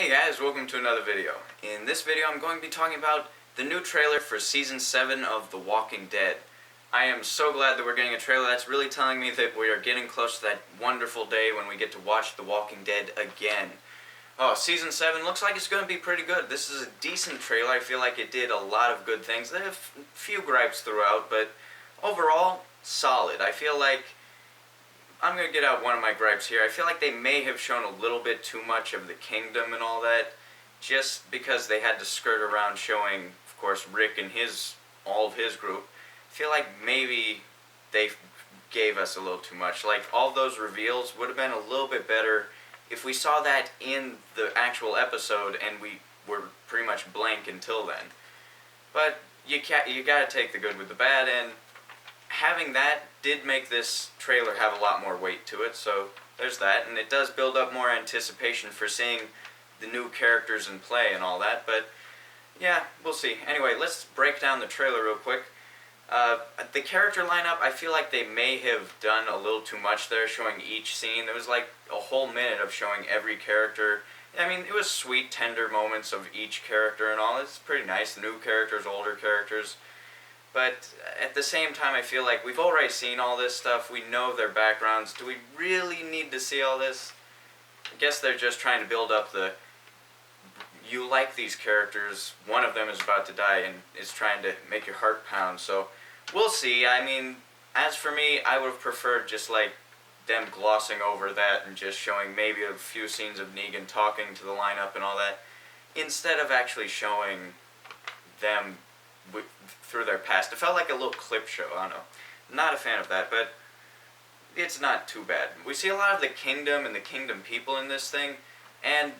Hey guys, welcome to another video. In this video I'm going to be talking about the new trailer for Season 7 of The Walking Dead. I am so glad that we're getting a trailer. That's really telling me that we are getting close to that wonderful day when we get to watch The Walking Dead again. Oh, Season 7 looks like it's going to be pretty good. This is a decent trailer. I feel like it did a lot of good things. There are a few gripes throughout, but overall, solid. I feel like I'm going to get out one of my gripes here. I feel like they may have shown a little bit too much of the kingdom and all that, just because they had to skirt around showing, of course, Rick and all of his group. I feel like maybe they gave us a little too much. Like, all those reveals would have been a little bit better if we saw that in the actual episode and we were pretty much blank until then. But you gotta take the good with the bad, and having that did make this trailer have a lot more weight to it, so there's that, and it does build up more anticipation for seeing the new characters in play and all that, but yeah, we'll see. Anyway, let's break down the trailer real quick. The character lineup, I feel like they may have done a little too much there, showing each scene. There was like a whole minute of showing every character. I mean, it was sweet, tender moments of each character and all. It's pretty nice, new characters, older characters. But at the same time, I feel like we've already seen all this stuff. We know their backgrounds. Do we really need to see all this? I guess they're just trying to build up you like these characters. One of them is about to die and is trying to make your heart pound. So we'll see. I mean, as for me, I would have preferred just like them glossing over that and just showing maybe a few scenes of Negan talking to the lineup and all that, instead of actually showing them through their past. It felt like a little clip show. I don't know. Not a fan of that, but it's not too bad. We see a lot of the kingdom and the kingdom people in this thing, and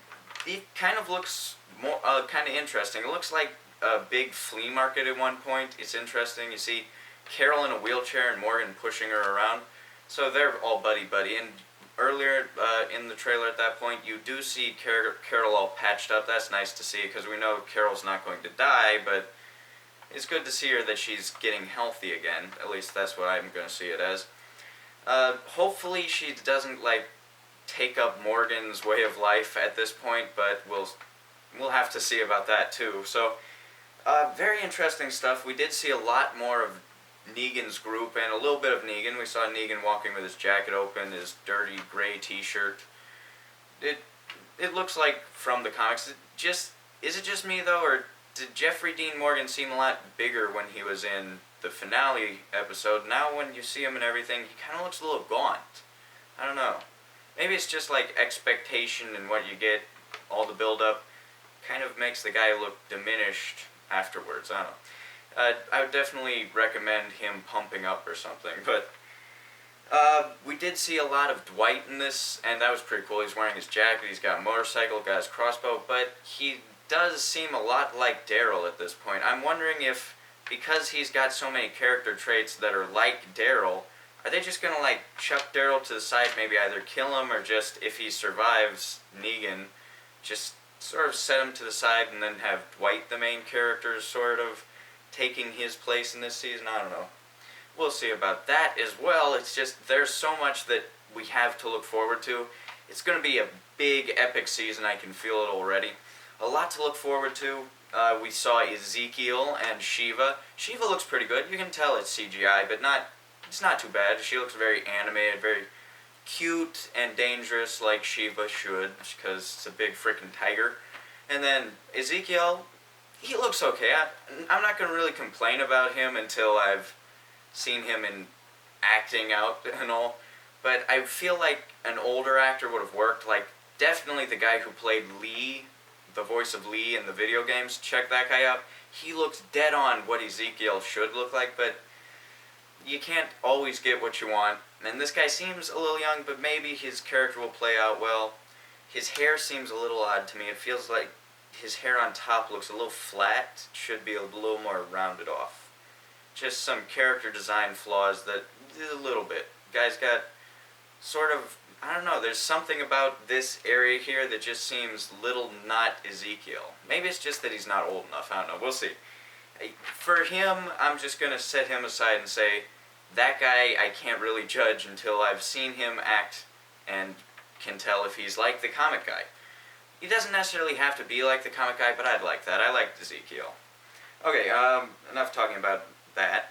it kind of looks more kind of interesting. It looks like a big flea market at one point. It's interesting. You see Carol in a wheelchair and Morgan pushing her around. So they're all buddy-buddy. And earlier in the trailer at that point, you do see Carol all patched up. That's nice to see, because we know Carol's not going to die, but it's good to see her that she's getting healthy again. At least that's what I'm going to see it as. Hopefully she doesn't like take up Morgan's way of life at this point, but we'll have to see about that too. So very interesting stuff. We did see a lot more of Negan's group and a little bit of Negan. We saw Negan walking with his jacket open, his dirty gray t-shirt. It looks like from the comics. Is it just me though, or did Jeffrey Dean Morgan seem a lot bigger when he was in the finale episode? Now when you see him and everything, he kind of looks a little gaunt. I don't know. Maybe it's just like expectation and what you get, all the build-up, kind of makes the guy look diminished afterwards. I don't know. I would definitely recommend him pumping up or something. But we did see a lot of Dwight in this, and that was pretty cool. He's wearing his jacket, he's got a motorcycle, got his crossbow, but he does seem a lot like Daryl at this point. I'm wondering if, because he's got so many character traits that are like Daryl, are they just going to like chuck Daryl to the side, maybe either kill him or just, if he survives Negan, just sort of set him to the side and then have Dwight, the main character, sort of taking his place in this season? I don't know. We'll see about that as well. It's just, there's so much that we have to look forward to. It's going to be a big, epic season. I can feel it already. A lot to look forward to. We saw Ezekiel and Shiva. Shiva looks pretty good. You can tell it's CGI, but it's not too bad. She looks very animated, very cute and dangerous like Shiva should, because it's a big freaking tiger. And then Ezekiel, he looks okay. I'm not going to really complain about him until I've seen him in acting out and all. But I feel like an older actor would have worked. Like, definitely the guy who played Lee, the voice of Lee in the video games, check that guy out. He looks dead on what Ezekiel should look like, but you can't always get what you want. And this guy seems a little young, but maybe his character will play out well. His hair seems a little odd to me. It feels like his hair on top looks a little flat. It should be a little more rounded off. Just some character design flaws that, a little bit. Guy's got sort of, I don't know, there's something about this area here that just seems little not Ezekiel. Maybe it's just that he's not old enough. I don't know. We'll see. For him, I'm just going to set him aside and say, that guy I can't really judge until I've seen him act and can tell if he's like the comic guy. he doesn't necessarily have to be like the comic guy, but I'd like that. I liked Ezekiel. Okay, enough talking about that.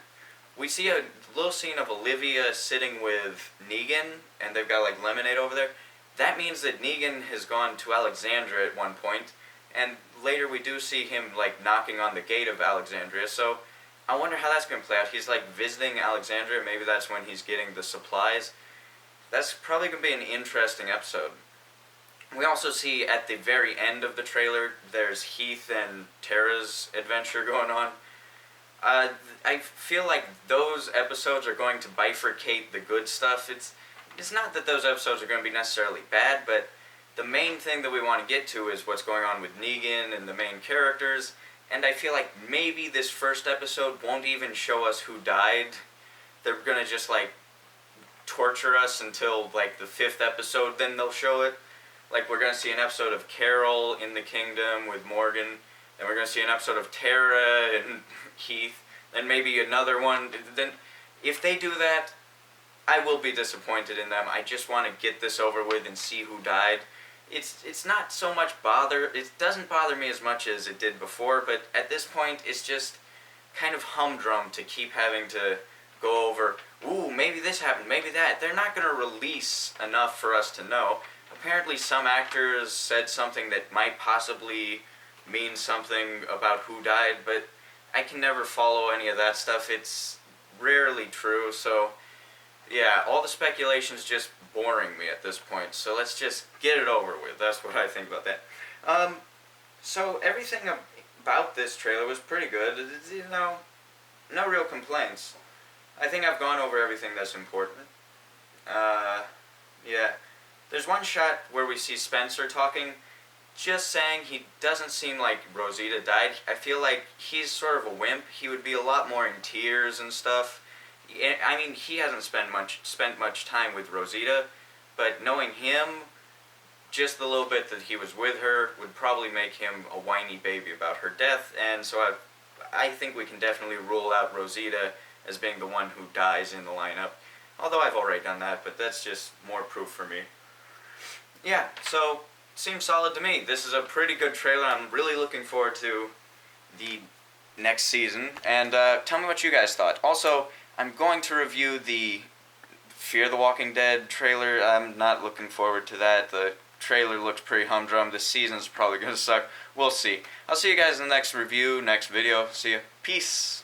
We see a little scene of Olivia sitting with Negan, and they've got like lemonade over there. That means that Negan has gone to Alexandria at one point, and later we do see him like knocking on the gate of Alexandria, so I wonder how that's going to play out. He's like visiting Alexandria, maybe that's when he's getting the supplies. That's probably going to be an interesting episode. We also see at the very end of the trailer, there's Heath and Tara's adventure going on. I feel like those episodes are going to bifurcate the good stuff. It's not that those episodes are going to be necessarily bad, but the main thing that we want to get to is what's going on with Negan and the main characters, and I feel like maybe this first episode won't even show us who died. They're going to just like torture us until like the 5th episode, then they'll show it. Like we're going to see an episode of Carol in the Kingdom with Morgan, then we're going to see an episode of Tara and Heath, then maybe another one. Then if they do that, I will be disappointed in them. I just want to get this over with and see who died. It's not so much bother. It doesn't bother me as much as it did before, but at this point it's just kind of humdrum to keep having to go over, ooh, maybe this happened, maybe that. They're not going to release enough for us to know. Apparently some actors said something that might possibly mean something about who died, but I can never follow any of that stuff. It's rarely true, so yeah, all the speculation's just boring me at this point, so let's just get it over with. That's what I think about that. So everything about this trailer was pretty good. You know, no real complaints. I think I've gone over everything that's important. Yeah. There's one shot where we see Spencer talking, just saying he doesn't seem like Rosita died. I feel like he's sort of a wimp. He would be a lot more in tears and stuff. I mean, he hasn't spent much time with Rosita, but knowing him, just the little bit that he was with her would probably make him a whiny baby about her death, and so I think we can definitely rule out Rosita as being the one who dies in the lineup. Although I've already done that, but that's just more proof for me. Yeah, so seems solid to me. This is a pretty good trailer. I'm really looking forward to the next season, and tell me what you guys thought. Also, I'm going to review the Fear the Walking Dead trailer. I'm not looking forward to that. The trailer looks pretty humdrum. The season's probably going to suck. We'll see. I'll see you guys in the next review, next video. See ya. Peace.